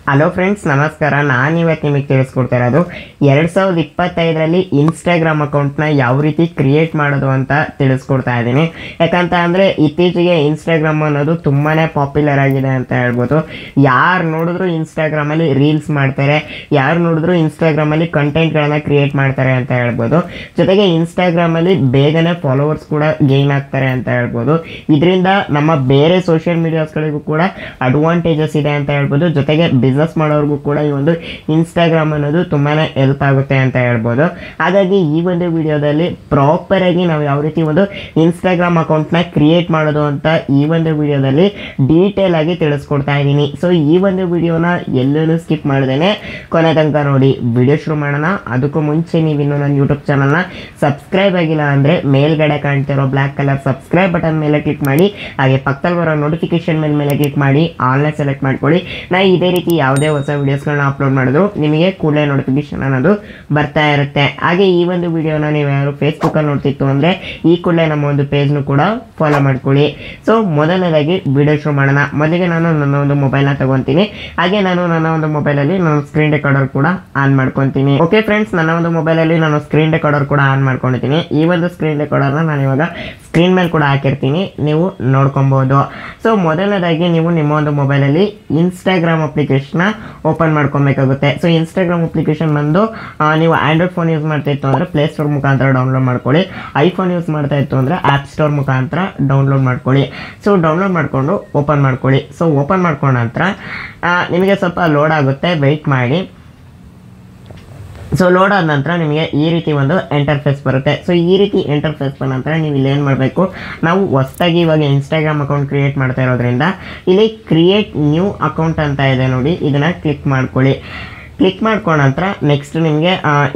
Hello friends, ನಮಸ್ಕಾರ. ನಾನಿವತ್ತು ನಿಮಗೆ ತಿಳಿಸ್ಕೊಡ್ತಾ ಇರೋದು 2025ರಲ್ಲಿ ಇನ್ಸ್ಟಾಗ್ರಾಮ್ ಅಕೌಂಟ್ನ ಯಾವ ರೀತಿ ಕ್ರಿಯೇಟ್ ಮಾಡೋದು ಅಂತ ತಿಳಿಸ್ಕೊಡ್ತಾ ಇದ್ದೀನಿ. ಯಾಕಂತ ಅಂದರೆ ಇತ್ತೀಚೆಗೆ ಇನ್ಸ್ಟಾಗ್ರಾಮ್ ಅನ್ನೋದು ತುಂಬಾ ಪಾಪ್ಯುಲರ್ ಆಗಿದೆ ಅಂತ ಹೇಳ್ಬೋದು. ಯಾರು ನೋಡಿದ್ರು ಇನ್ಸ್ಟಾಗ್ರಾಮಲ್ಲಿ ರೀಲ್ಸ್ ಮಾಡ್ತಾರೆ, ಯಾರು ನೋಡಿದ್ರು ಇನ್ಸ್ಟಾಗ್ರಾಮಲ್ಲಿ ಕಂಟೆಂಟ್ಗಳನ್ನು ಕ್ರಿಯೇಟ್ ಮಾಡ್ತಾರೆ ಅಂತ ಹೇಳ್ಬೋದು. ಜೊತೆಗೆ ಇನ್ಸ್ಟಾಗ್ರಾಮಲ್ಲಿ ಬೇಗನೆ ಫಾಲೋವರ್ಸ್ ಕೂಡ ಗೇನ್ ಆಗ್ತಾರೆ ಅಂತ ಹೇಳ್ಬೋದು. ಇದರಿಂದ ನಮ್ಮ ಬೇರೆ ಸೋಷಿಯಲ್ ಮೀಡಿಯಾಸ್ಗಳಿಗೂ ಕೂಡ ಅಡ್ವಾಂಟೇಜಸ್ ಇದೆ ಅಂತ ಹೇಳ್ಬೋದು. ಜೊತೆಗೆ ಬಿಸ್ನೆಸ್ ಮಾಡೋರ್ಗೂ ಕೂಡ ಈ ಒಂದು ಇನ್ಸ್ಟಾಗ್ರಾಮ್ ಅನ್ನೋದು ತುಂಬಾ ಹೆಲ್ಪ್ ಆಗುತ್ತೆ ಅಂತ ಹೇಳ್ಬೋದು. ಹಾಗಾಗಿ ಈ ಒಂದು ವಿಡಿಯೋದಲ್ಲಿ ಪ್ರಾಪರ್ ಆಗಿ ನಾವು ಯಾವ ರೀತಿ ಒಂದು ಇನ್ಸ್ಟಾಗ್ರಾಮ್ ಅಕೌಂಟ್ನ ಕ್ರಿಯೇಟ್ ಮಾಡೋದು ಅಂತ ಈ ಒಂದು ವಿಡಿಯೋದಲ್ಲಿ ಡೀಟೇಲ್ ಆಗಿ ತಿಳಿಸ್ಕೊಡ್ತಾ ಇದ್ದೀನಿ. ಸೊ ಈ ಒಂದು ವಿಡಿಯೋನ ಎಲ್ಲೂ ಸ್ಕಿಪ್ ಮಾಡ್ದೇನೆ ಕೊನೆ ತನಕ ನೋಡಿ. ವಿಡಿಯೋ ಶುರು ಮಾಡೋಣ. ಅದಕ್ಕೂ ಮುಂಚೆ ನೀವು ಇನ್ನೂ ನನ್ನ ಯೂಟ್ಯೂಬ್ ಚಾನಲ್ನ ಸಬ್ಸ್ಕ್ರೈಬ್ ಆಗಿಲ್ಲ ಅಂದರೆ ಮೇಲ್ಗಡೆ ಕಾಣ್ತಿರೋ ಬ್ಲ್ಯಾಕ್ ಕಲರ್ ಸಬ್ಸ್ಕ್ರೈಬ್ ಬಟನ್ ಮೇಲೆ ಕ್ಲಿಕ್ ಮಾಡಿ, ಹಾಗೆ ಪಕ್ಕದಲ್ಲಿ ಬರೋ ನೋಟಿಫಿಕೇಶನ್ ಮೇಲೆ ಕ್ಲಿಕ್ ಮಾಡಿ ಆನ್ಲೈನ್ ಸೆಲೆಕ್ಟ್ ಮಾಡ್ಕೊಳ್ಳಿ. ನಾ ಇದೇ ರೀತಿ ಯಾವುದೇ ಹೊಸ ವಿಡಿಯೋಸ್ಗಳನ್ನ ಅಪ್ಲೋಡ್ ಮಾಡಿದ್ರು ನಿಮಗೆ ಕೂಡಲೇ ನೋಟಿಫಿಕೇಶನ್ ಅನ್ನೋದು ಬರ್ತಾ ಇರುತ್ತೆ. ಹಾಗೆ ಈ ಒಂದು ವಿಡಿಯೋನ ನೀವು ಯಾರು ಫೇಸ್ಬುಕ್ಕಲ್ಲಿ ನೋಡ್ತಿತ್ತು ಅಂದರೆ ಈ ಕೂಡಲೇ ನಮ್ಮ ಒಂದು ಪೇಜ್ನು ಕೂಡ ಫಾಲೋ ಮಾಡ್ಕೊಳ್ಳಿ. ಸೊ ಮೊದಲನೇದಾಗಿ ವಿಡಿಯೋ ಶುರು ಮಾಡೋಣ. ಮೊದಲಿಗೆ ನಾನು ನನ್ನ ಒಂದು ಮೊಬೈಲ್ನ ತಗೊತೀನಿ. ಹಾಗೆ ನಾನು ನನ್ನ ಒಂದು ಮೊಬೈಲಲ್ಲಿ ನಾನು ಸ್ಕ್ರೀನ್ ರೆಕಾರ್ಡರ್ ಕೂಡ ಆನ್ ಮಾಡ್ಕೊತೀನಿ. ಓಕೆ ಫ್ರೆಂಡ್ಸ್, ನನ್ನ ಒಂದು ಮೊಬೈಲಲ್ಲಿ ನಾನು ಸ್ಕ್ರೀನ್ ರೆಕಾರ್ಡರ್ ಕೂಡ ಆನ್ ಮಾಡ್ಕೊಂಡಿದ್ದೀನಿ. ಈ ಒಂದು ಸ್ಕ್ರೀನ್ ರೆಕಾರ್ಡರ್ನ ನಾನು ಇವಾಗ ಸ್ಕ್ರೀನ್ ಮೇಲೆ ಕೂಡ ಹಾಕಿರ್ತೀನಿ, ನೀವು ನೋಡ್ಕೊಬೋದು. ಸೊ ಮೊದಲನೇದಾಗಿ ನೀವು ನಿಮ್ಮ ಒಂದು ಮೊಬೈಲಲ್ಲಿ ಇನ್ಸ್ಟಾಗ್ರಾಮ್ ಅಪ್ಲಿಕೇಶನ್ನ ಓಪನ್ ಮಾಡ್ಕೊಬೇಕಾಗುತ್ತೆ. ಸೊ ಇನ್ಸ್ಟಾಗ್ರಾಮ್ ಅಪ್ಲಿಕೇಶನ್ ಬಂದು ನೀವು ಆಂಡ್ರಾಯ್ಡ್ ಫೋನ್ ಯೂಸ್ ಮಾಡ್ತಾ ಇತ್ತು ಅಂದರೆ ಪ್ಲೇಸ್ಟೋರ್ ಮುಖಾಂತರ ಡೌನ್ಲೋಡ್ ಮಾಡ್ಕೊಳ್ಳಿ. ಐಫೋನ್ ಯೂಸ್ ಮಾಡ್ತಾ ಇತ್ತು ಅಂದರೆ ಆ್ಯಪ್ ಸ್ಟೋರ್ ಮುಖಾಂತರ ಡೌನ್ಲೋಡ್ ಮಾಡ್ಕೊಳ್ಳಿ. ಸೊ ಡೌನ್ಲೋಡ್ ಮಾಡಿಕೊಂಡು ಓಪನ್ ಮಾಡ್ಕೊಳ್ಳಿ. ಸೊ ಓಪನ್ ಮಾಡ್ಕೊಂಡ ನಂತರ ನಿಮಗೆ ಸ್ವಲ್ಪ ಲೋಡ್ ಆಗುತ್ತೆ, ವೆಯ್ಟ್ ಮಾಡಿ. ಸೊ ಲೋಡ್ ಆದ ನಂತರ ನಿಮಗೆ ಈ ರೀತಿ ಒಂದು ಇಂಟರ್ಫೇಸ್ ಬರುತ್ತೆ. ಸೊ ಈ ರೀತಿ ಇಂಟರ್ಫೇಸ್ ಬಂದ ನಂತರ ನೀವು ಇಲ್ಲಿ ಏನು ಮಾಡಬೇಕು, ನಾವು ಹೊಸದಾಗಿ ಇವಾಗ ಇನ್ಸ್ಟಾಗ್ರಾಮ್ ಅಕೌಂಟ್ ಕ್ರಿಯೇಟ್ ಮಾಡ್ತಾ ಇರೋದ್ರಿಂದ ಇಲ್ಲಿ ಕ್ರಿಯೇಟ್ ನ್ಯೂ ಅಕೌಂಟ್ ಅಂತ ಇದೆ ನೋಡಿ, ಇದನ್ನು ಕ್ಲಿಕ್ ಮಾಡ್ಕೊಳ್ಳಿ. ಕ್ಲಿಕ್ ಮಾಡ್ಕೊಂಡ ನಂತರ ನೆಕ್ಸ್ಟ್ ನಿಮಗೆ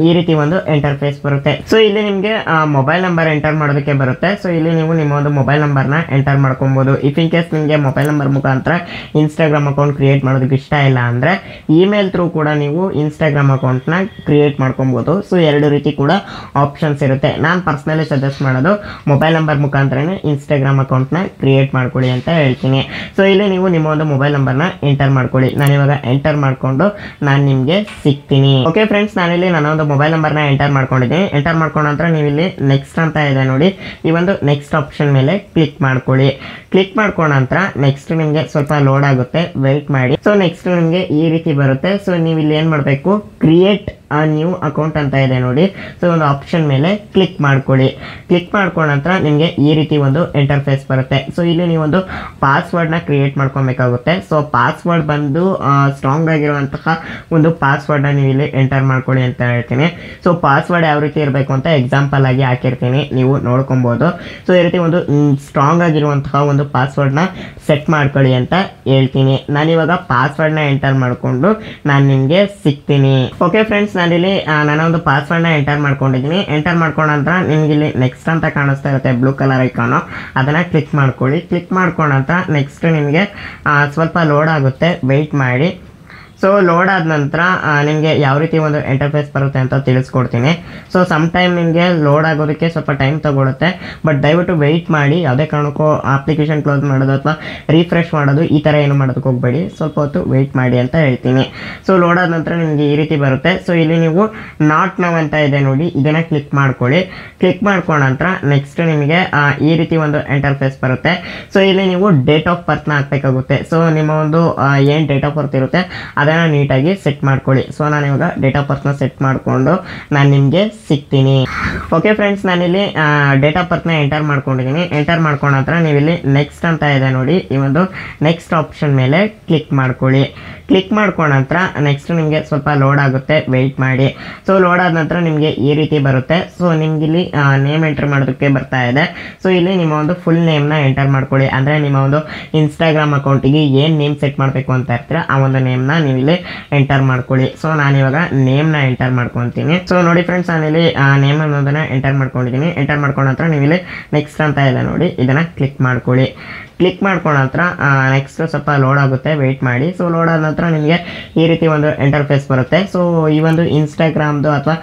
ಈ ರೀತಿ ಒಂದು ಇಂಟರ್ಫೇಸ್ ಬರುತ್ತೆ. ಸೊ ಇಲ್ಲಿ ನಿಮಗೆ ಮೊಬೈಲ್ ನಂಬರ್ ಎಂಟರ್ ಮಾಡೋದಕ್ಕೆ ಬರುತ್ತೆ. ಸೊ ಇಲ್ಲಿ ನೀವು ನಿಮ್ಮ ಒಂದು ಮೊಬೈಲ್ ನಂಬರ್ನ ಎಂಟರ್ ಮಾಡ್ಕೊಬೋದು. ಇಫ್ ಇನ್ ಕೇಸ್ ನಿಮಗೆ ಮೊಬೈಲ್ ನಂಬರ್ ಮುಖಾಂತರ ಇನ್ಸ್ಟಾಗ್ರಾಮ್ ಅಕೌಂಟ್ ಕ್ರಿಯೇಟ್ ಮಾಡೋದಕ್ಕೆ ಇಷ್ಟ ಇಲ್ಲ ಅಂದರೆ ಇಮೇಲ್ ಥ್ರೂ ಕೂಡ ನೀವು ಇನ್ಸ್ಟಾಗ್ರಾಮ್ ಅಕೌಂಟ್ನ ಕ್ರಿಯೇಟ್ ಮಾಡ್ಕೊಬೋದು. ಸೊ ಎರಡು ರೀತಿ ಕೂಡ ಆಪ್ಷನ್ಸ್ ಇರುತ್ತೆ. ನಾನು ಪರ್ಸ್ನಲಿ ಸಜೆಸ್ಟ್ ಮಾಡೋದು ಮೊಬೈಲ್ ನಂಬರ್ ಮುಖಾಂತರನೇ ಇನ್ಸ್ಟಾಗ್ರಾಮ್ ಅಕೌಂಟ್ನ ಕ್ರಿಯೇಟ್ ಮಾಡ್ಕೊಳ್ಳಿ ಅಂತ ಹೇಳ್ತೀನಿ. ಸೊ ಇಲ್ಲಿ ನೀವು ನಿಮ್ಮ ಒಂದು ಮೊಬೈಲ್ ನಂಬರ್ನ ಎಂಟರ್ ಮಾಡ್ಕೊಳ್ಳಿ. ನಾನಿವಾಗ ಎಂಟರ್ ಮಾಡಿಕೊಂಡು ನಾನು ನಿಮಗೆ ಸಿಗ್ತೀನಿ. ಓಕೆ ಫ್ರೆಂಡ್ಸ್, ನಾನಿಲ್ಲಿ ನನ್ನ ಒಂದು ಮೊಬೈಲ್ ನಂಬರ್ನ ಎಂಟರ್ ಮಾಡ್ಕೊಂಡಿದ್ದೀನಿ. ಎಂಟರ್ ಮಾಡ್ಕೊಂಡ ನಂತರ ನೀವು ಇಲ್ಲಿ ನೆಕ್ಸ್ಟ್ ಅಂತ ಇದೆ ನೋಡಿ, ಈ ಒಂದು ನೆಕ್ಸ್ಟ್ ಆಪ್ಷನ್ ಮೇಲೆ ಕ್ಲಿಕ್ ಮಾಡ್ಕೊಳ್ಳಿ. ಕ್ಲಿಕ್ ಮಾಡ್ಕೊಂಡ ನಂತರ ನೆಕ್ಸ್ಟ್ ನಿಮಗೆ ಸ್ವಲ್ಪ ಲೋಡ್ ಆಗುತ್ತೆ, ವೆಯ್ಟ್ ಮಾಡಿ. ಸೊ ನೆಕ್ಸ್ಟ್ ನಿಮಗೆ ಈ ರೀತಿ ಬರುತ್ತೆ. ಸೊ ನೀವು ಇಲ್ಲಿ ಏನು ಮಾಡಬೇಕು, ಕ್ರಿಯೇಟ್ ಆ ನ್ಯೂ ಅಕೌಂಟ್ ಅಂತ ಇದೆ ನೋಡಿ, ಸೊ ಒಂದು ಆಪ್ಷನ್ ಮೇಲೆ ಕ್ಲಿಕ್ ಮಾಡ್ಕೊಳ್ಳಿ. ಕ್ಲಿಕ್ ಮಾಡ್ಕೊಂಡ ನಂತರ ನಿಮಗೆ ಈ ರೀತಿ ಒಂದು ಇಂಟರ್ಫೇಸ್ ಬರುತ್ತೆ. ಸೊ ಇಲ್ಲಿ ನೀವೊಂದು ಪಾಸ್ವರ್ಡ್ನ ಕ್ರಿಯೇಟ್ ಮಾಡ್ಕೊಬೇಕಾಗುತ್ತೆ. ಸೊ ಪಾಸ್ವರ್ಡ್ ಬಂದು ಸ್ಟ್ರಾಂಗ್ ಆಗಿರುವಂತಹ ಒಂದು ಪಾಸ್ವರ್ಡ್ನ ನೀವು ಇಲ್ಲಿ ಎಂಟರ್ ಮಾಡ್ಕೊಳ್ಳಿ ಅಂತ ಹೇಳ್ತೀನಿ. ಸೊ ಪಾಸ್ವರ್ಡ್ ಯಾವ ರೀತಿ ಇರಬೇಕು ಅಂತ ಎಕ್ಸಾಂಪಲ್ ಆಗಿ ಹಾಕಿರ್ತೀನಿ, ನೀವು ನೋಡ್ಕೊಬೋದು. ಸೊ ಈ ರೀತಿ ಒಂದು ಸ್ಟ್ರಾಂಗ್ ಆಗಿರುವಂತಹ ಒಂದು ಪಾಸ್ವರ್ಡ್ನ ಸೆಟ್ ಮಾಡ್ಕೊಳ್ಳಿ ಅಂತ ಹೇಳ್ತೀನಿ. ನಾನಿವಾಗ ಪಾಸ್ವರ್ಡ್ನ ಎಂಟರ್ ಮಾಡಿಕೊಂಡು ನಾನು ನಿಮಗೆ ಸಿಗ್ತೀನಿ. ಓಕೆ ಫ್ರೆಂಡ್ಸ್, ನಾನಿಲ್ಲಿ ನನ್ನ ಒಂದು ಪಾಸ್ವರ್ಡ್ನ ಎಂಟರ್ ಮಾಡ್ಕೊಂಡಿದ್ದೀನಿ. ಎಂಟರ್ ಮಾಡ್ಕೊಂಡ ನಂತರ ನಿಮ್ಗೆ ಇಲ್ಲಿ ನೆಕ್ಸ್ಟ್ ಅಂತ ಕಾಣಿಸ್ತಾ ಇರುತ್ತೆ ಬ್ಲೂ ಕಲರ್ ಐಕಾನು, ಅದನ್ನು ಕ್ಲಿಕ್ ಮಾಡ್ಕೊಳ್ಳಿ. ಕ್ಲಿಕ್ ಮಾಡ್ಕೊಂಡ ನಂತರ ನೆಕ್ಸ್ಟ್ ನಿಮಗೆ ಸ್ವಲ್ಪ ಲೋಡ್ ಆಗುತ್ತೆ, ವೆಯ್ಟ್ ಮಾಡಿ. ಸೊ ಲೋಡ್ ಆದ ನಂತರ ನಿಮಗೆ ಯಾವ ರೀತಿ ಒಂದು ಇಂಟರ್ಫೇಸ್ ಬರುತ್ತೆ ಅಂತ ತಿಳಿಸ್ಕೊಡ್ತೀನಿ. ಸೊ ಸಮ್ ಟೈಮ್ ನಿಮಗೆ ಲೋಡ್ ಆಗೋದಕ್ಕೆ ಸ್ವಲ್ಪ ಟೈಮ್ ತಗೊಳುತ್ತೆ, ಬಟ್ ದಯವಿಟ್ಟು ವೆಯ್ಟ್ ಮಾಡಿ. ಯಾವುದೇ ಕಾರಣಕ್ಕೂ ಅಪ್ಲಿಕೇಶನ್ ಕ್ಲೋಸ್ ಮಾಡೋದು ಅಥವಾ ರಿಫ್ರೆಶ್ ಮಾಡೋದು ಈ ಥರ ಏನು ಮಾಡೋದಕ್ಕೆ ಹೋಗಬೇಡಿ, ಸ್ವಲ್ಪ ಹೊತ್ತು ವೆಯ್ಟ್ ಮಾಡಿ ಅಂತ ಹೇಳ್ತೀನಿ. ಸೊ ಲೋಡ್ ಆದ ನಂತರ ನಿಮಗೆ ಈ ರೀತಿ ಬರುತ್ತೆ. ಸೊ ಇಲ್ಲಿ ನೀವು ನಾಟ್ ನೌ ಅಂತ ಇದೆ ನೋಡಿ, ಇದನ್ನು ಕ್ಲಿಕ್ ಮಾಡ್ಕೊಳ್ಳಿ. ಕ್ಲಿಕ್ ಮಾಡ್ಕೊಂಡ ನಂತರ ನೆಕ್ಸ್ಟ್ ನಿಮಗೆ ಈ ರೀತಿ ಒಂದು ಇಂಟರ್ಫೇಸ್ ಬರುತ್ತೆ. ಸೊ ಇಲ್ಲಿ ನೀವು ಡೇಟ್ ಆಫ್ ಬರ್ತ್ನ ಹಾಕಬೇಕಾಗುತ್ತೆ. ಸೊ ನಿಮ್ಮ ಒಂದು ಏನು ಡೇಟ್ ಆಫ್ ಬರ್ತ್ ಇರುತ್ತೆ ಅದನ್ನು ನೀಟಾಗಿ ಸೆಟ್ ಮಾಡ್ಕೊಳ್ಳಿ. ಸೊ ನಾನು ಇವಾಗ ಡೇಟ್ ಆಫ್ ಬರ್ತ್ನ ಸೆಟ್ ಮಾಡಿಕೊಂಡು ನಾನು ನಿಮಗೆ ಸಿಗ್ತೀನಿ. ಓಕೆ ಫ್ರೆಂಡ್ಸ್, ನಾನಿಲ್ಲಿ ಡೇಟ್ ಆಫ್ ಬರ್ತ್ನ ಎಂಟರ್ ಮಾಡ್ಕೊಂಡಿದ್ದೀನಿ. ಎಂಟರ್ ಮಾಡ್ಕೊಂಡ ನಂತರ ನೀವು ಇಲ್ಲಿ ನೆಕ್ಸ್ಟ್ ಅಂತ ಇದೆ ನೋಡಿ, ಈ ಒಂದು ನೆಕ್ಸ್ಟ್ ಆಪ್ಷನ್ ಮೇಲೆ ಕ್ಲಿಕ್ ಮಾಡ್ಕೊಳ್ಳಿ. ಕ್ಲಿಕ್ ಮಾಡ್ಕೊಂಡ ನಂತರ ನೆಕ್ಸ್ಟ್ ನಿಮಗೆ ಸ್ವಲ್ಪ ಲೋಡ್ ಆಗುತ್ತೆ, ವೆಯ್ಟ್ ಮಾಡಿ. ಸೊ ಲೋಡ್ ಆದ ನಂತರ ನಿಮಗೆ ಈ ರೀತಿ ಬರುತ್ತೆ. ಸೊ ನಿಮ್ಗೆ ಇಲ್ಲಿ ನೇಮ್ ಎಂಟರ್ ಮಾಡೋದಕ್ಕೆ ಬರ್ತಾ ಇದೆ. ಸೊ ಇಲ್ಲಿ ನಿಮ್ಮ ಒಂದು ಫುಲ್ ನೇಮ್ನ ಎಂಟರ್ ಮಾಡ್ಕೊಳ್ಳಿ. ಅಂದರೆ ನಿಮ್ಮ ಒಂದು ಇನ್ಸ್ಟಾಗ್ರಾಮ್ ಅಕೌಂಟಿಗೆ ಏನು ನೇಮ್ ಸೆಟ್ ಮಾಡಬೇಕು ಅಂತ ಇರ್ತೀರ ಆ ಒಂದು ನೇಮ್ನ ನೀವು ಇಲ್ಲಿ ಎಂಟರ್ ಮಾಡ್ಕೊಳ್ಳಿ. ಸೊ ನಾನಿವಾಗ ನೇಮ್ನ ಎಂಟರ್ ಮಾಡ್ಕೊತೀನಿ. ಸೊ ನೋಡಿ ಫ್ರೆಂಡ್ಸ್, ನಾನಿಲ್ಲಿ ನೇಮ್ ಅನ್ನೋದನ್ನ ಎಂಟರ್ ಮಾಡ್ಕೊಂಡಿದ್ದೀನಿ. ಎಂಟರ್ ಮಾಡ್ಕೊಂಡ ನಂತರ ನೀವು ಇಲ್ಲಿ ನೆಕ್ಸ್ಟ್ ಅಂತ ಇದೆ ನೋಡಿ, ಇದನ್ನು ಕ್ಲಿಕ್ ಮಾಡ್ಕೊಳ್ಳಿ. ಕ್ಲಿಕ್ ಮಾಡ್ಕೊಂಡ ನಂತರ ನೆಕ್ಸ್ಟ್ ಸ್ವಲ್ಪ ಲೋಡ್ ಆಗುತ್ತೆ, ವೆಯ್ಟ್ ಮಾಡಿ. ಸೊ ಲೋಡ್ ಆದ ನಂತರ ನಿಮಗೆ ಈ ರೀತಿ ಒಂದು ಇಂಟರ್ಫೇಸ್ ಬರುತ್ತೆ. ಸೊ ಈ ಒಂದು ಇನ್ಸ್ಟಾಗ್ರಾಮ್ದು ಅಥವಾ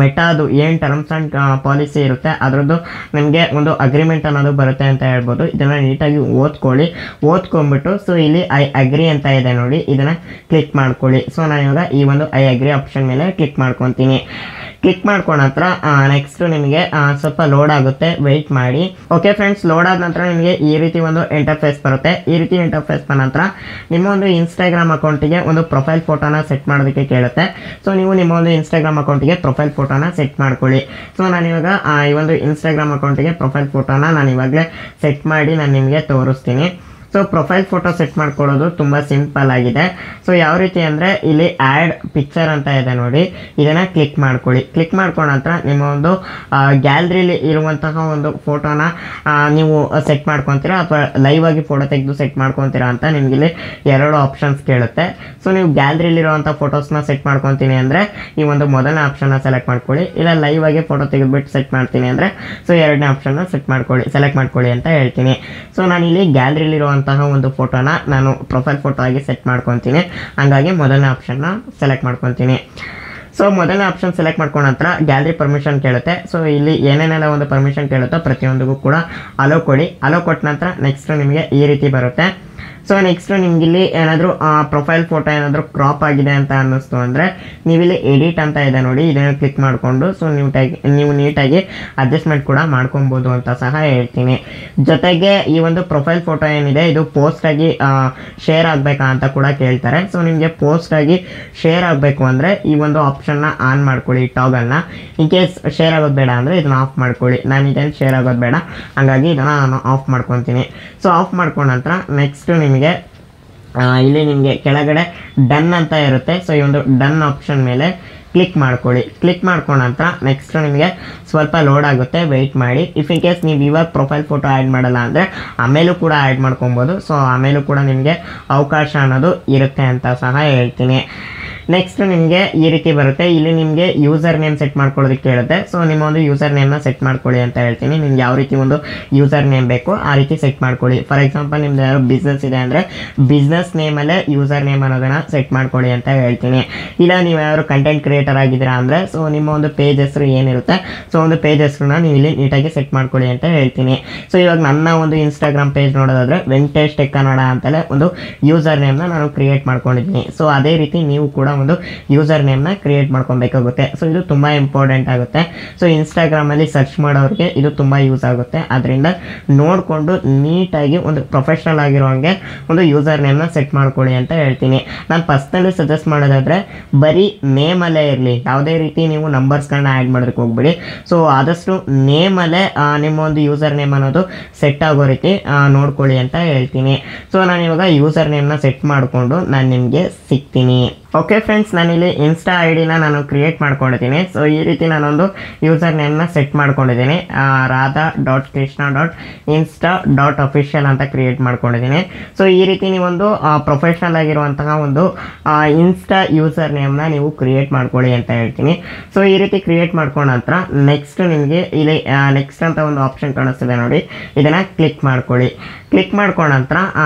ಮೆಟಾದು ಏನು ಟರ್ಮ್ಸ್ ಆ್ಯಂಡ್ ಪಾಲಿಸಿ ಇರುತ್ತೆ ಅದರದ್ದು ನಿಮಗೆ ಒಂದು ಅಗ್ರಿಮೆಂಟ್ ಅನ್ನೋದು ಬರುತ್ತೆ ಅಂತ ಹೇಳ್ಬೋದು. ಇದನ್ನು ನೀಟಾಗಿ ಓದ್ಕೊಂಡ್ಬಿಟ್ಟು ಸೊ ಇಲ್ಲಿ ಐ ಅಗ್ರಿ ಅಂತ ಇದೆ ನೋಡಿ, ಇದನ್ನು ಕ್ಲಿಕ್ ಮಾಡ್ಕೊಳ್ಳಿ. ಸೊ ನಾನು ಇವಾಗ ಈ ಒಂದು ಐ ಅಗ್ರಿ ಆಪ್ಷನ್ ಮೇಲೆ ಕ್ಲಿಕ್ ಮಾಡ್ಕೊತೀನಿ. ಕ್ಲಿಕ್ ಮಾಡ್ಕೊಂಡ ನಂತರ ನೆಕ್ಸ್ಟ್ ನಿಮಗೆ ಸ್ವಲ್ಪ ಲೋಡ್ ಆಗುತ್ತೆ, ವೆಯ್ಟ್ ಮಾಡಿ. ಓಕೆ ಫ್ರೆಂಡ್ಸ್, ಲೋಡ್ ಆದ ನಂತರ ನಿಮಗೆ ಈ ರೀತಿ ಒಂದು ಇಂಟರ್ಫೇಸ್ ಬರುತ್ತೆ. ಈ ರೀತಿ ಇಂಟರ್ಫೇಸ್ ಬಂದ ನಂತರ ನಿಮ್ಮ ಒಂದು ಇನ್ಸ್ಟಾಗ್ರಾಮ್ ಅಕೌಂಟಿಗೆ ಒಂದು ಪ್ರೊಫೈಲ್ ಫೋಟೋನ ಸೆಟ್ ಮಾಡೋದಕ್ಕೆ ಕೇಳುತ್ತೆ. ಸೊ ನೀವು ನಿಮ್ಮ ಒಂದು ಇನ್ಸ್ಟಾಗ್ರಾಮ್ ಅಕೌಂಟಿಗೆ ಪ್ರೊಫೈಲ್ ಫೋಟೋನ ಸೆಟ್ ಮಾಡ್ಕೊಳ್ಳಿ. ಸೊ ನಾನಿವಾಗ ಈ ಒಂದು ಇನ್ಸ್ಟಾಗ್ರಾಮ್ ಅಕೌಂಟಿಗೆ ಪ್ರೊಫೈಲ್ ಫೋಟೋನ ನಾನು ಇವಾಗಲೇ ಸೆಟ್ ಮಾಡಿ ನಾನು ನಿಮಗೆ ತೋರಿಸ್ತೀನಿ. ಸೊ ಪ್ರೊಫೈಲ್ ಫೋಟೋ ಸೆಟ್ ಮಾಡ್ಕೊಳ್ಳೋದು ತುಂಬ ಸಿಂಪಲ್ ಆಗಿದೆ. ಸೊ ಯಾವ ರೀತಿ ಅಂದರೆ ಇಲ್ಲಿ ಆ್ಯಡ್ ಪಿಕ್ಚರ್ ಅಂತ ಇದೆ ನೋಡಿ, ಇದನ್ನು ಕ್ಲಿಕ್ ಮಾಡ್ಕೊಳ್ಳಿ. ಕ್ಲಿಕ್ ಮಾಡ್ಕೊಂಡ ನಂತರ ನಿಮ್ಮ ಒಂದು ಗ್ಯಾಲರಿಲಿ ಇರುವಂತಹ ಒಂದು ಫೋಟೋನ ನೀವು ಸೆಟ್ ಮಾಡ್ಕೊತೀರಾ ಅಥವಾ ಲೈವ್ ಆಗಿ ಫೋಟೋ ತೆಗೆದು ಸೆಟ್ ಮಾಡ್ಕೊತೀರಾ ಅಂತ ನಿಮಗಿಲ್ಲಿ 2 ಆಪ್ಷನ್ಸ್ ಕೇಳುತ್ತೆ. ಸೊ ನೀವು ಗ್ಯಾಲರಿಲಿರುವಂಥ ಫೋಟೋಸ್ನ ಸೆಟ್ ಮಾಡ್ಕೊತೀನಿ ಅಂದರೆ ಈ ಒಂದು ಮೊದಲನೇ ಆಪ್ಷನ್ನ ಸೆಲೆಕ್ಟ್ ಮಾಡ್ಕೊಳ್ಳಿ. ಇಲ್ಲ ಲೈವ್ ಆಗಿ ಫೋಟೋ ತೆಗೆದುಬಿಟ್ಟು ಸೆಟ್ ಮಾಡ್ತೀನಿ ಅಂದರೆ ಸೊ 2ನೇ ಆಪ್ಷನ್ನ ಸೆಲೆಕ್ಟ್ ಮಾಡ್ಕೊಳ್ಳಿ ಅಂತ ಹೇಳ್ತೀನಿ. ಸೊ ನಾನಿಲ್ಲಿ ಗ್ಯಾಲರಿಲಿರುವಂಥ ಒಂದು ಫೋಟೋನ ನಾನು ಪ್ರೊಫೈಲ್ ಫೋಟೋ ಆಗಿ ಸೆಟ್ ಮಾಡ್ಕೊತೀನಿ. ಹಂಗಾಗಿ ಮೊದಲನೇ ಆಪ್ಷನ್ನ ಸೆಲೆಕ್ಟ್ ಮಾಡ್ಕೊತೀನಿ. ಸೊ ಮೊದಲನೇ ಆಪ್ಷನ್ ಸೆಲೆಕ್ಟ್ ಮಾಡ್ಕೊಂಡ ನಂತರ ಗ್ಯಾಲರಿ ಪರ್ಮಿಷನ್ ಕೇಳುತ್ತೆ. ಸೊ ಇಲ್ಲಿ ಏನೇನೆಲ್ಲ ಒಂದು ಪರ್ಮಿಷನ್ ಕೇಳುತ್ತೋ ಪ್ರತಿಯೊಂದಿಗೂ ಕೂಡ ಅಲೋ ಕೊಡಿ. ಅಲೋ ಕೊಟ್ಟ ನಂತರ ನೆಕ್ಸ್ಟ್ ನಿಮಗೆ ಈ ರೀತಿ ಬರುತ್ತೆ. ಸೊ ನೆಕ್ಸ್ಟ್ ನಿಮಗಿಲ್ಲಿ ಏನಾದರೂ ಪ್ರೊಫೈಲ್ ಫೋಟೋ ಏನಾದರೂ ಕ್ರಾಪ್ ಆಗಿದೆ ಅಂತ ಅನ್ನಿಸ್ತು ಅಂದರೆ ನೀವಿಲ್ಲಿ ಎಡಿಟ್ ಅಂತ ಇದೆ ನೋಡಿ, ಇದನ್ನು ಕ್ಲಿಕ್ ಮಾಡಿಕೊಂಡು ಸೊ ನೀವು ನೀಟಾಗಿ ಅಡ್ಜಸ್ಟ್ಮೆಂಟ್ ಕೂಡ ಮಾಡ್ಕೊಬೋದು ಅಂತ ಸಹ ಹೇಳ್ತೀನಿ. ಜೊತೆಗೆ ಈ ಒಂದು ಪ್ರೊಫೈಲ್ ಫೋಟೋ ಏನಿದೆ ಇದು ಪೋಸ್ಟಾಗಿ ಶೇರ್ ಆಗಬೇಕಾ ಅಂತ ಕೂಡ ಕೇಳ್ತಾರೆ. ಸೊ ನಿಮಗೆ ಪೋಸ್ಟಾಗಿ ಶೇರ್ ಆಗಬೇಕು ಅಂದರೆ ಈ ಒಂದು ಆಪ್ಷನ್ನ ಆನ್ ಮಾಡ್ಕೊಳ್ಳಿ, ಟಾಗಲ್ನ. ಇನ್ ಕೇಸ್ ಶೇರ್ ಆಗೋದು ಬೇಡ ಅಂದರೆ ಇದನ್ನು ಆಫ್ ಮಾಡ್ಕೊಳ್ಳಿ. ನಾನು ಇದೇನು ಶೇರ್ ಆಗೋದು ಬೇಡ, ಹಾಗಾಗಿ ಇದನ್ನು ನಾನು ಆಫ್ ಮಾಡ್ಕೊತೀನಿ. ಸೊ ಆಫ್ ಮಾಡ್ಕೊಂಡ ನಂತರ ನೆಕ್ಸ್ಟ್ ನಿಮಗೆ ಇಲ್ಲಿ ನಿಮಗೆ ಕೆಳಗಡೆ ಡನ್ ಅಂತ ಇರುತ್ತೆ. ಸೊ ಈ ಒಂದು ಡನ್ ಆಪ್ಷನ್ ಮೇಲೆ ಕ್ಲಿಕ್ ಮಾಡ್ಕೊಳ್ಳಿ. ಕ್ಲಿಕ್ ಮಾಡ್ಕೊಂಡ ನಂತರ ನೆಕ್ಸ್ಟ್ ನಿಮಗೆ ಸ್ವಲ್ಪ ಲೋಡ್ ಆಗುತ್ತೆ, ವೆಯ್ಟ್ ಮಾಡಿ. ಇಫ್ ಇನ್ ಕೇಸ್ ನೀವು ಇವಾಗ ಪ್ರೊಫೈಲ್ ಫೋಟೋ ಆ್ಯಡ್ ಮಾಡಲ್ಲ ಅಂದರೆ ಆಮೇಲೂ ಕೂಡ ಆ್ಯಡ್ ಮಾಡ್ಕೊಬೋದು. ಸೊ ಆಮೇಲೂ ಕೂಡ ನಿಮಗೆ ಅವಕಾಶ ಅನ್ನೋದು ಇರುತ್ತೆ ಅಂತ ಸಹ ಹೇಳ್ತೀನಿ. ನೆಕ್ಸ್ಟ್ ನಿಮಗೆ ಈ ರೀತಿ ಬರುತ್ತೆ. ಇಲ್ಲಿ ನಿಮಗೆ ಯೂಸರ್ ನೇಮ್ ಸೆಟ್ ಮಾಡ್ಕೊಳ್ಳೋದಕ್ಕೆ ಕೇಳುತ್ತೆ. ಸೊ ನಿಮ್ಮ ಒಂದು ಯೂಸರ್ ನೇಮ್ನ ಸೆಟ್ ಮಾಡ್ಕೊಳ್ಳಿ ಅಂತ ಹೇಳ್ತೀನಿ. ನಿಮ್ಗೆ ಯಾವ ರೀತಿ ಒಂದು ಯೂಸರ್ ನೇಮ್ ಬೇಕು ಆ ರೀತಿ ಸೆಟ್ ಮಾಡ್ಕೊಳ್ಳಿ. ಫಾರ್ ಎಕ್ಸಾಂಪಲ್ ನಿಮ್ದು ಯಾರೋ ಬಿಸ್ನೆಸ್ ಇದೆ ಅಂದರೆ ಬಿಸ್ನೆಸ್ ನೇಮಲ್ಲೇ ಯೂಸರ್ ನೇಮ್ ಅನ್ನೋದನ್ನು ಸೆಟ್ ಮಾಡ್ಕೊಳ್ಳಿ ಅಂತ ಹೇಳ್ತೀನಿ. ಇಲ್ಲ ನೀವು ಯಾರು ಕಂಟೆಂಟ್ ಕ್ರಿಯೇಟರ್ ಆಗಿದ್ದೀರಾ ಅಂದರೆ ಸೊ ನಿಮ್ಮ ಒಂದು ಪೇಜ್ ಹೆಸರು ಏನಿರುತ್ತೆ ಸೊ ಒಂದು ಪೇಜ್ ಹೆಸರನ್ನ ನೀವು ಇಲ್ಲಿ ನೀಟಾಗಿ ಸೆಟ್ ಮಾಡ್ಕೊಳ್ಳಿ ಅಂತ ಹೇಳ್ತೀನಿ. ಸೊ ಇವಾಗ ನನ್ನ ಒಂದು ಇನ್ಸ್ಟಾಗ್ರಾಮ್ ಪೇಜ್ ನೋಡೋದಾದರೆ ವೆಂಕಟೇಶ್ ಟೆಕ್ ಕನ್ನಡ ಅಂತಲೇ ಒಂದು ಯೂಸರ್ ನೇಮ್ನ ನಾನು ಕ್ರಿಯೇಟ್ ಮಾಡ್ಕೊಂಡಿದ್ದೀನಿ. ಸೊ ಅದೇ ರೀತಿ ನೀವು ಕೂಡ ಒಂದು ಯೂಸರ್ ನೇಮ್ನ ಕ್ರಿಯೇಟ್ ಮಾಡ್ಕೊಬೇಕಾಗುತ್ತೆ. ಸೊ ಇದು ತುಂಬ ಇಂಪಾರ್ಟೆಂಟ್ ಆಗುತ್ತೆ. ಸೊ ಇನ್ಸ್ಟಾಗ್ರಾಮಲ್ಲಿ ಸರ್ಚ್ ಮಾಡೋರಿಗೆ ಇದು ತುಂಬ ಯೂಸ್ ಆಗುತ್ತೆ. ಅದರಿಂದ ನೋಡಿಕೊಂಡು ನೀಟಾಗಿ ಒಂದು ಪ್ರೊಫೆಷ್ನಲ್ ಆಗಿರೋ ಹಾಗೆ ಒಂದು ಯೂಸರ್ ನೇಮ್ನ ಸೆಟ್ ಮಾಡ್ಕೊಳ್ಳಿ ಅಂತ ಹೇಳ್ತೀನಿ. ನಾನು ಪರ್ಸ್ನಲಿ ಸಜೆಸ್ಟ್ ಮಾಡೋದಾದರೆ ಬರೀ ನೇಮಲ್ಲೇ ಇರಲಿ, ಯಾವುದೇ ರೀತಿ ನೀವು ನಂಬರ್ಸ್ಗಳನ್ನ ಆ್ಯಡ್ ಮಾಡೋದಕ್ಕೆ ಹೋಗ್ಬಿಡಿ. ಸೊ ಆದಷ್ಟು ನೇಮಲ್ಲೇ ನಿಮ್ಮ ಒಂದು ಯೂಸರ್ ನೇಮ್ ಅನ್ನೋದು ಸೆಟ್ ಆಗೋ ರೀತಿ ನೋಡ್ಕೊಳ್ಳಿ ಅಂತ ಹೇಳ್ತೀನಿ. ಸೊ ನಾನು ಇವಾಗ ಯೂಸರ್ ನೇಮ್ನ ಸೆಟ್ ಮಾಡಿಕೊಂಡು ನಾನು ನಿಮಗೆ ಸಿಗ್ತೀನಿ. ಓಕೆ ಫ್ರೆಂಡ್ಸ್, ನಾನಿಲ್ಲಿ ಇನ್ಸ್ಟಾ ಐಡಿನ ನಾನು ಕ್ರಿಯೇಟ್ ಮಾಡ್ಕೊಂಡಿದ್ದೀನಿ. ಸೊ ಈ ರೀತಿ ನಾನೊಂದು ಯೂಸರ್ ನೇಮ್ನ ಸೆಟ್ ಮಾಡ್ಕೊಂಡಿದ್ದೀನಿ. radha.krishna.insta.official ಅಂತ ಕ್ರಿಯೇಟ್ ಮಾಡ್ಕೊಂಡಿದ್ದೀನಿ. ಸೊ ಈ ರೀತಿ ನೀವೊಂದು ಪ್ರೊಫೆಷ್ನಲ್ ಆಗಿರುವಂತಹ ಒಂದು ಇನ್ಸ್ಟಾ ಯೂಸರ್ ನೇಮ್ನ ನೀವು ಕ್ರಿಯೇಟ್ ಮಾಡ್ಕೊಳ್ಳಿ ಅಂತ ಹೇಳ್ತೀನಿ. ಸೊ ಈ ರೀತಿ ಕ್ರಿಯೇಟ್ ಮಾಡ್ಕೊಂಡ ನಂತರ ನೆಕ್ಸ್ಟ್ ನಿಮಗೆ ಇಲ್ಲಿ ನೆಕ್ಸ್ಟ್ ಅಂತ ಒಂದು ಆಪ್ಷನ್ ಕಾಣಿಸ್ತಿದೆ ನೋಡಿ, ಇದನ್ನು ಕ್ಲಿಕ್ ಮಾಡ್ಕೊಳ್ಳಿ. ಕ್ಲಿಕ್ ಮಾಡ್ಕೊಂಡ ನಂತರ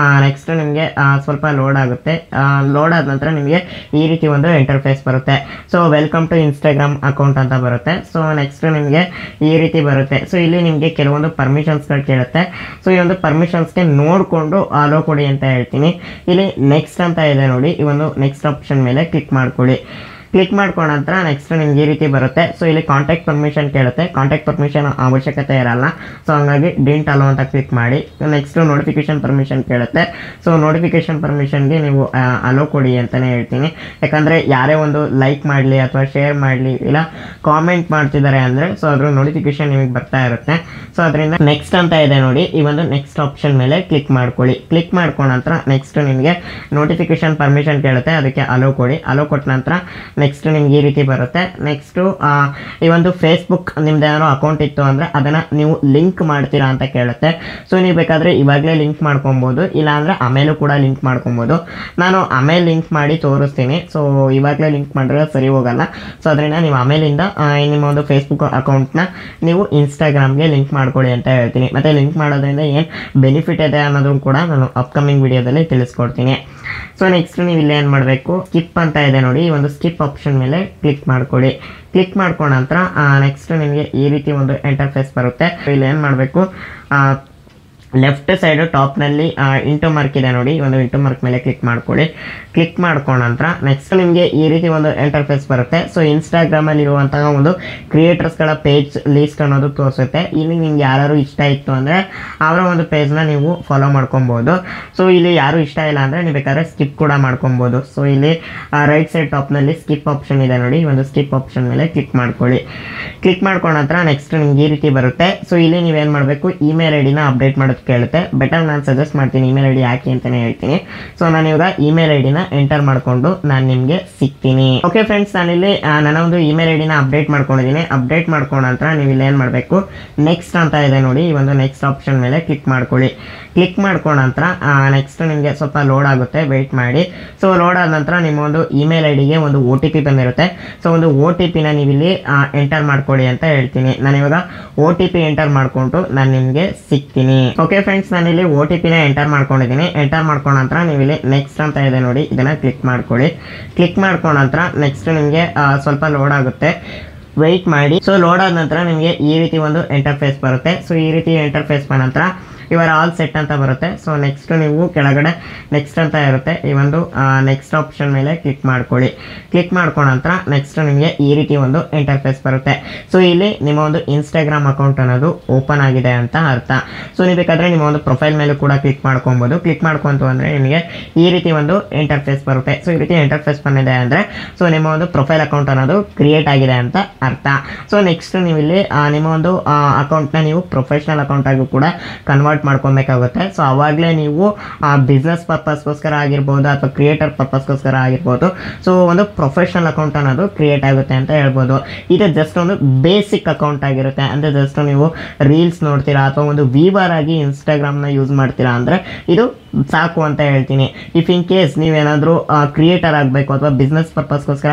ನೆಕ್ಸ್ಟ್ ನಿಮಗೆ ಸ್ವಲ್ಪ ಲೋಡ್ ಆಗುತ್ತೆ. ಲೋಡ್ ಆದ ನಂತರ ನಿಮಗೆ ಈ ರೀತಿ ಒಂದು ಇಂಟರ್ಫೇಸ್ ಬರುತ್ತೆ. So welcome to Instagram account ಅಂತ ಬರುತ್ತೆ. ಸೊ ನೆಕ್ಸ್ಟ್ ನಿಮಗೆ ಈ ರೀತಿ ಬರುತ್ತೆ. ಸೊ ಇಲ್ಲಿ ನಿಮಗೆ ಕೆಲವೊಂದು ಪರ್ಮಿಷನ್ಸ್ಗಳು ಕೇಳುತ್ತೆ. ಸೊ ಈ ಒಂದು ಪರ್ಮಿಷನ್ಸ್ಗೆ ನೋಡಿಕೊಂಡು ಅಲೋ ಕೊಡಿ ಅಂತ ಹೇಳ್ತೀನಿ. ಇಲ್ಲಿ ನೆಕ್ಸ್ಟ್ ಅಂತ ಇದೆ ನೋಡಿ, ಈ ಒಂದು ನೆಕ್ಸ್ಟ್ ಆಪ್ಷನ್ ಮೇಲೆ ಕ್ಲಿಕ್ ಮಾಡ್ಕೊಳ್ಳಿ. ಕ್ಲಿಕ್ ಮಾಡ್ಕೊಂಡ ನಂತರ ನೆಕ್ಸ್ಟ್ ನಿಮ್ಗೆ ಈ ರೀತಿ ಬರುತ್ತೆ. ಸೊ ಇಲ್ಲಿ ಕಾಂಟ್ಯಾಕ್ಟ್ ಪರ್ಮಿಷನ್ ಕೇಳುತ್ತೆ. ಕಾಂಟ್ಯಾಕ್ಟ್ ಪರ್ಮಿಷನ್ ಅವಶ್ಯಕತೆ ಇರಲ್ಲ. ಸೊ ಹಂಗಾಗಿ ಡಿಂಟ್ ಅಲೋ ಅಂತ ಕ್ಲಿಕ್ ಮಾಡಿ. ನೆಕ್ಸ್ಟ್ ನೋಟಿಫಿಕೇಶನ್ ಪರ್ಮಿಷನ್ ಕೇಳುತ್ತೆ. ಸೊ ನೋಟಿಫಿಕೇಶನ್ ಪರ್ಮಿಷನ್ಗೆ ನೀವು ಅಲೋ ಕೊಡಿ ಅಂತಲೇ ಹೇಳ್ತೀನಿ. ಯಾಕಂದರೆ ಯಾರೇ ಒಂದು ಲೈಕ್ ಮಾಡಲಿ ಅಥವಾ ಶೇರ್ ಮಾಡಲಿ ಇಲ್ಲ ಕಾಮೆಂಟ್ ಮಾಡ್ತಿದ್ದಾರೆ ಅಂದರೆ ಸೊ ಅದ್ರ ನೋಟಿಫಿಕೇಶನ್ ನಿಮಗೆ ಬರ್ತಾ ಇರುತ್ತೆ. ಸೊ ಅದರಿಂದ ನೆಕ್ಸ್ಟ್ ಅಂತ ಇದೆ ನೋಡಿ, ಈ ಒಂದು ನೆಕ್ಸ್ಟ್ ಆಪ್ಷನ್ ಮೇಲೆ ಕ್ಲಿಕ್ ಮಾಡ್ಕೊಳ್ಳಿ. ಕ್ಲಿಕ್ ಮಾಡ್ಕೊಂಡ ನಂತರ ನೆಕ್ಸ್ಟ್ ನಿಮಗೆ ನೋಟಿಫಿಕೇಶನ್ ಪರ್ಮಿಷನ್ ಕೇಳುತ್ತೆ, ಅದಕ್ಕೆ ಅಲೋ ಕೊಡಿ. ಅಲೋ ಕೊಟ್ಟ ನಂತರ ನೆಕ್ಸ್ಟ್ ನಿಮ್ಗೆ ಈ ರೀತಿ ಬರುತ್ತೆ. ನೆಕ್ಸ್ಟು ಈ ಒಂದು ಫೇಸ್ಬುಕ್ ನಿಮ್ದು ಏನಾದ್ರು ಅಕೌಂಟ್ ಇತ್ತು ಅಂದರೆ ಅದನ್ನು ನೀವು ಲಿಂಕ್ ಮಾಡ್ತೀರಾ ಅಂತ ಕೇಳುತ್ತೆ. ಸೊ ನೀವು ಬೇಕಾದರೆ ಇವಾಗಲೇ ಲಿಂಕ್ ಮಾಡ್ಕೊಬೋದು, ಇಲ್ಲಾಂದರೆ ಆಮೇಲೂ ಕೂಡ ಲಿಂಕ್ ಮಾಡ್ಕೊಬೋದು. ನಾನು ಆಮೇಲೆ ಲಿಂಕ್ ಮಾಡಿ ತೋರಿಸ್ತೀನಿ. ಸೊ ಇವಾಗಲೇ ಲಿಂಕ್ ಮಾಡಿದ್ರೆ ಸರಿ ಹೋಗಲ್ಲ. ಸೊ ಅದರಿಂದ ನೀವು ಆಮೇಲಿಂದ ನಿಮ್ಮ ಒಂದು ಫೇಸ್ಬುಕ್ ಅಕೌಂಟ್ನ ನೀವು ಇನ್ಸ್ಟಾಗ್ರಾಮ್ಗೆ ಲಿಂಕ್ ಮಾಡ್ಕೊಳ್ಳಿ ಅಂತ ಹೇಳ್ತೀನಿ. ಮತ್ತು ಲಿಂಕ್ ಮಾಡೋದ್ರಿಂದ ಏನು ಬೆನಿಫಿಟ್ ಇದೆ ಅನ್ನೋದನ್ನು ಕೂಡ ನಾನು ಅಪ್ಕಮಿಂಗ್ ವಿಡಿಯೋದಲ್ಲಿ ತಿಳಿಸ್ಕೊಡ್ತೀನಿ. ಸೊ ನೆಕ್ಸ್ಟ್ ನೀವು ಇಲ್ಲಿ ಏನು ಮಾಡಬೇಕು, ಸ್ಕಿಪ್ ಅಂತ ಇದೆ ನೋಡಿ, ಈ ಒಂದು ಸ್ಕಿಪ್ ಆಪ್ಷನ್ ಮೇಲೆ ಕ್ಲಿಕ್ ಮಾಡ್ಕೊಳ್ಳಿ. ಕ್ಲಿಕ್ ಮಾಡ್ಕೊಂಡ ನಂತರ ನೆಕ್ಸ್ಟ್ ನಿಮಗೆ ಈ ರೀತಿ ಒಂದು ಇಂಟರ್ಫೇಸ್ ಬರುತ್ತೆ. ಇಲ್ಲಿ ಏನು ಮಾಡಬೇಕು, ಲೆಫ್ಟ್ ಸೈಡು ಟಾಪ್ನಲ್ಲಿ ಇಂಟು ಮಾರ್ಕ್ ಇದೆ ನೋಡಿ, ಒಂದು ಇಂಟು ಮಾರ್ಕ್ ಮೇಲೆ ಕ್ಲಿಕ್ ಮಾಡ್ಕೊಳ್ಳಿ. ಕ್ಲಿಕ್ ಮಾಡ್ಕೊಂಡ ನಂತರ ನೆಕ್ಸ್ಟ್ ನಿಮಗೆ ಈ ರೀತಿ ಒಂದು ಇಂಟರ್ಫೇಸ್ ಬರುತ್ತೆ. ಸೊ ಇನ್ಸ್ಟಾಗ್ರಾಮಲ್ಲಿ ಇರುವಂತಹ ಒಂದು ಕ್ರಿಯೇಟರ್ಸ್ಗಳ ಪೇಜ್ ಲೀಸ್ಟ್ ಅನ್ನೋದು ತೋರಿಸುತ್ತೆ. ಇಲ್ಲಿ ನಿಮ್ಗೆ ಯಾರು ಇಷ್ಟ ಇತ್ತು ಅಂದರೆ ಅವರ ಒಂದು ಪೇಜ್ನ ನೀವು ಫಾಲೋ ಮಾಡ್ಕೊಬೋದು. ಸೊ ಇಲ್ಲಿ ಯಾರು ಇಷ್ಟ ಇಲ್ಲ ಅಂದರೆ ನೀವು ಬೇಕಾದ್ರೆ ಸ್ಕಿಪ್ ಕೂಡ ಮಾಡ್ಕೊಬೋದು. ಸೊ ಇಲ್ಲಿ ರೈಟ್ ಸೈಡ್ ಟಾಪ್ನಲ್ಲಿ ಸ್ಕಿಪ್ ಆಪ್ಷನ್ ಇದೆ ನೋಡಿ, ಒಂದು ಸ್ಕಿಪ್ ಆಪ್ಷನ್ ಮೇಲೆ ಕ್ಲಿಕ್ ಮಾಡ್ಕೊಳ್ಳಿ. ಕ್ಲಿಕ್ ಮಾಡ್ಕೊಂಡ ನಂತರ ನೆಕ್ಸ್ಟ್ ನಿಮ್ಗೆ ಈ ರೀತಿ ಬರುತ್ತೆ. ಸೊ ಇಲ್ಲಿ ನೀವೇನು ಮಾಡಬೇಕು, ಇಮೇಲ್ ಐ ಡಿನ ಅಪ್ಡೇಟ್ ಮಾಡೋದು ಕೇಳುತ್ತೆ. ಬೆಟರ್ ನಾನು ಸಜೆಸ್ಟ್ ಮಾಡ್ತೀನಿ ಇಮೇಲ್ ಐ ಡಿ ಯಾಕೆ ಅಂತಲೇ ಹೇಳ್ತೀನಿ. ಸೊ ನಾನು ಇವಾಗ ಇಮೇಲ್ ಐ ಡಿನ ಎಂಟರ್ ಮಾಡಿಕೊಂಡು ನಾನು ನಿಮಗೆ ಸಿಗ್ತೀನಿ. ಓಕೆ ಫ್ರೆಂಡ್ಸ್, ನಾನಿಲ್ಲಿ ನನ್ನ ಒಂದು ಇಮೇಲ್ ಐ ಡಿನ ಅಪ್ಡೇಟ್ ಮಾಡ್ಕೊಂಡಿದ್ದೀನಿ. ಅಪ್ಡೇಟ್ ಮಾಡ್ಕೊಂಡ ನಂತರ ನೀವು ಇಲ್ಲಿ ಏನು ಮಾಡಬೇಕು, ನೆಕ್ಸ್ಟ್ ಅಂತ ಇದೆ ನೋಡಿ, ಈ ಒಂದು ನೆಕ್ಸ್ಟ್ ಆಪ್ಷನ್ ಮೇಲೆ ಕ್ಲಿಕ್ ಮಾಡ್ಕೊಳ್ಳಿ. ಕ್ಲಿಕ್ ಮಾಡ್ಕೊಂಡ ನಂತರ ನೆಕ್ಸ್ಟ್ ನಿಮಗೆ ಸ್ವಲ್ಪ ಲೋಡ್ ಆಗುತ್ತೆ, ವೆಯ್ಟ್ ಮಾಡಿ. ಸೊ ಲೋಡ್ ಆದ ನಂತರ ನಿಮ್ಮ ಒಂದು ಇಮೇಲ್ ಐ ಡಿಗೆ ಒಂದು OTP ಬಂದಿರುತ್ತೆ. ಸೊ ಒಂದು OTP ನ ನೀವು ಇಲ್ಲಿ ಎಂಟರ್ ಮಾಡ್ಕೊಳ್ಳಿ ಅಂತ ಹೇಳ್ತೀನಿ. ನಾನು ಇವಾಗ OTP ಎಂಟರ್ ಮಾಡಿಕೊಂಡು ನಾನು ನಿಮಗೆ ಸಿಗ್ತೀನಿ. ಓಕೆ ಫ್ರೆಂಡ್ಸ್, ನಾನಿಲ್ಲಿ OTP ನ ಎಂಟರ್ ಮಾಡ್ಕೊಂಡಿದ್ದೀನಿ. ಎಂಟರ್ ಮಾಡ್ಕೊಂಡ ನಂತರ ನೀವು ಇಲ್ಲಿ ನೆಕ್ಸ್ಟ್ ಅಂತ ಇದೆ ನೋಡಿ, ಇದನ್ನ ಕ್ಲಿಕ್ ಮಾಡ್ಕೊಳ್ಳಿ. ಕ್ಲಿಕ್ ಮಾಡ್ಕೊಂಡ ನಂತರ ನೆಕ್ಸ್ಟ್ ನಿಮಗೆ ಸ್ವಲ್ಪ ಲೋಡ್ ಆಗುತ್ತೆ, ವೆಯ್ಟ್ ಮಾಡಿ. ಸೊ ಲೋಡ್ ಆದ ನಂತರ ನಿಮಗೆ ಈ ರೀತಿ ಒಂದು ಇಂಟರ್ಫೇಸ್ ಬರುತ್ತೆ. ಸೊ ಈ ರೀತಿ ಇಂಟರ್ಫೇಸ್ ಬಂದ ನಂತರ ಇವರ ಆಲ್ ಸೆಟ್ ಅಂತ ಬರುತ್ತೆ. ಸೊ ನೆಕ್ಸ್ಟ್ ನೀವು ಕೆಳಗಡೆ ನೆಕ್ಸ್ಟ್ ಅಂತ ಇರುತ್ತೆ, ಈ ಒಂದು ನೆಕ್ಸ್ಟ್ ಆಪ್ಷನ್ ಮೇಲೆ ಕ್ಲಿಕ್ ಮಾಡ್ಕೊಳ್ಳಿ. ಕ್ಲಿಕ್ ಮಾಡ್ಕೊಂಡ ನಂತರ ನೆಕ್ಸ್ಟ್ ನಿಮಗೆ ಈ ರೀತಿ ಒಂದು ಇಂಟರ್ಫೇಸ್ ಬರುತ್ತೆ. ಸೊ ಇಲ್ಲಿ ನಿಮ್ಮ ಒಂದು ಇನ್ಸ್ಟಾಗ್ರಾಮ್ ಅಕೌಂಟ್ ಅನ್ನೋದು ಓಪನ್ ಆಗಿದೆ ಅಂತ ಅರ್ಥ. ಸೊ ನೀವು ಬೇಕಾದರೆ ನಿಮ್ಮ ಒಂದು ಪ್ರೊಫೈಲ್ ಮೇಲೂ ಕೂಡ ಕ್ಲಿಕ್ ಮಾಡ್ಕೊಬೋದು. ಕ್ಲಿಕ್ ಮಾಡ್ಕೊಂತು ಅಂದರೆ ನಿಮಗೆ ಈ ರೀತಿ ಒಂದು ಇಂಟರ್ಫೇಸ್ ಬರುತ್ತೆ. ಸೊ ಈ ರೀತಿ ಇಂಟರ್ಫೇಸ್ ಬಂದಿದೆ ಅಂದರೆ ಸೊ ನಿಮ್ಮ ಒಂದು ಪ್ರೊಫೈಲ್ ಅಕೌಂಟ್ ಅನ್ನೋದು ಕ್ರಿಯೇಟ್ ಆಗಿದೆ ಅಂತ ಅರ್ಥ. ಸೊ ನೆಕ್ಸ್ಟ್ ನೀವು ಇಲ್ಲಿ ನಿಮ್ಮ ಒಂದು ಅಕೌಂಟ್ನ ನೀವು ಪ್ರೊಫೆಷನಲ್ ಅಕೌಂಟ್ ಆಗಿ ಕೂಡ ಕನ್ವರ್ಟ್ ಮಾಡ್ಕೊಬೇಕಾಗುತ್ತೆ. ಸೊ ಅವಾಗಲೇ ನೀವು ಬಿಸ್ನೆಸ್ ಪರ್ಪಸ್ಗೋಸ್ಕರ ಆಗಿರ್ಬೋದು ಅಥವಾ ಕ್ರಿಯೇಟರ್ ಪರ್ಪಸ್ಗೋಸ್ಕರ ಆಗಿರ್ಬೋದು, ಸೊ ಒಂದು ಪ್ರೊಫೆಷನಲ್ ಅಕೌಂಟ್ ಅನ್ನೋದು ಕ್ರಿಯೇಟ್ ಆಗುತ್ತೆ ಅಂತ ಹೇಳ್ಬೋದು. ಇದು ಜಸ್ಟ್ ಒಂದು ಬೇಸಿಕ್ ಅಕೌಂಟ್ ಆಗಿರುತ್ತೆ. ಅಂದರೆ ಜಸ್ಟ್ ನೀವು ರೀಲ್ಸ್ ನೋಡ್ತೀರಾ ಅಥವಾ ಒಂದು ವೀವರ್ ಆಗಿ ಇನ್ಸ್ಟಾಗ್ರಾಮ್ನ ಯೂಸ್ ಮಾಡ್ತೀರಾ ಅಂದರೆ ಇದು ಸಾಕು ಅಂತ ಹೇಳ್ತೀನಿ. ಇಫ್ ಇನ್ ಕೇಸ್ ನೀವೇನಾದರೂ ಕ್ರಿಯೇಟರ್ ಆಗಬೇಕು ಅಥವಾ ಬಿಸ್ನೆಸ್ ಪರ್ಪಸ್ಗೋಸ್ಕರ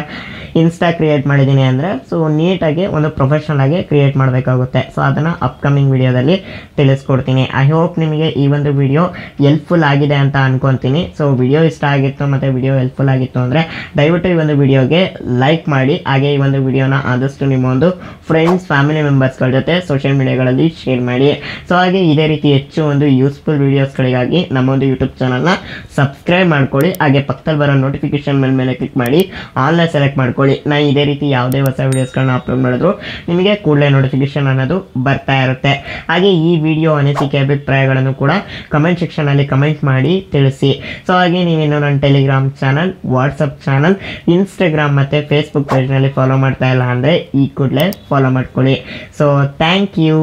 ಇನ್ಸ್ಟಾ ಕ್ರಿಯೇಟ್ ಮಾಡಿದ್ದೀನಿ ಅಂದರೆ ಸೊ ನೀಟಾಗಿ ಒಂದು ಪ್ರೊಫೆಷನಲ್ ಆಗಿ ಕ್ರಿಯೇಟ್ ಮಾಡಬೇಕಾಗುತ್ತೆ. ಸೊ ಅದನ್ನು ಅಪ್ಕಮಿಂಗ್ ವಿಡಿಯೋದಲ್ಲಿ ತಿಳಿಸ್ಕೊಡ್ತೀನಿ. ಐ ಹೋಪ್ ನಿಮಗೆ ಈ ಒಂದು ವಿಡಿಯೋ ಹೆಲ್ಪ್ಫುಲ್ ಆಗಿದೆ ಅಂತ ಅನ್ಕೊತೀನಿ. ಸೊ ವಿಡಿಯೋ ಇಷ್ಟ ಆಗಿತ್ತು ಮತ್ತು ವಿಡಿಯೋ ಹೆಲ್ಪ್ಫುಲ್ ಆಗಿತ್ತು ಅಂದರೆ ದಯವಿಟ್ಟು ಈ ಒಂದು ವಿಡಿಯೋಗೆ ಲೈಕ್ ಮಾಡಿ. ಹಾಗೆ ಈ ಒಂದು ವಿಡಿಯೋನ ಆದಷ್ಟು ನಿಮ್ಮ ಒಂದು ಫ್ರೆಂಡ್ಸ್, ಫ್ಯಾಮಿಲಿ ಮೆಂಬರ್ಸ್ಗಳ ಜೊತೆ ಸೋಷಿಯಲ್ ಮೀಡಿಯಾಗಳಲ್ಲಿ ಶೇರ್ ಮಾಡಿ. ಸೊ ಹಾಗೆ ಇದೇ ರೀತಿ ಹೆಚ್ಚು ಒಂದು ಯೂಸ್ಫುಲ್ ವೀಡಿಯೋಸ್ಗಳಿಗಾಗಿ ನಮ್ಮೊಂದು ಯೂಟ್ಯೂಬ್ ಚಾನಲ್ನ ಸಬ್ಸ್ಕ್ರೈಬ್ ಮಾಡ್ಕೊಳ್ಳಿ. ಹಾಗೆ ಪಕ್ಕದಲ್ಲಿ ಬರೋ ನೋಟಿಫಿಕೇಶನ್ ಮೇಲೆ ಕ್ಲಿಕ್ ಮಾಡಿ ಆಲ್ನ ಸೆಲೆಕ್ಟ್ ಮಾಡ್ಕೊಳ್ಳಿ. ನಾನು ಇದೇ ರೀತಿ ಯಾವುದೇ ಹೊಸ ವೀಡಿಯೋಸ್ಗಳನ್ನ ಅಪ್ಲೋಡ್ ಮಾಡಿದ್ರು ನಿಮಗೆ ಕೂಡಲೇ ನೋಟಿಫಿಕೇಶನ್ ಅನ್ನೋದು ಬರ್ತಾ ಇರುತ್ತೆ. ಹಾಗೆ ಈ ವಿಡಿಯೋ ಅನಿಸಿಕೆ ಅಭಿಪ್ರಾಯಗಳನ್ನು ಕೂಡ ಕಮೆಂಟ್ ಸೆಕ್ಷನಲ್ಲಿ ಕಮೆಂಟ್ ಮಾಡಿ ತಿಳಿಸಿ. ಸೊ ಹಾಗೆ ನೀವೇನು ನನ್ನ Telegram channel, WhatsApp channel, Instagram ಮತ್ತು ಫೇಸ್ಬುಕ್ ಪೇಜ್ನಲ್ಲಿ ಫಾಲೋ ಮಾಡ್ತಾ ಇಲ್ಲ ಅಂದರೆ ಈ ಕೂಡಲೇ ಫಾಲೋ ಮಾಡ್ಕೊಳ್ಳಿ. So thank you.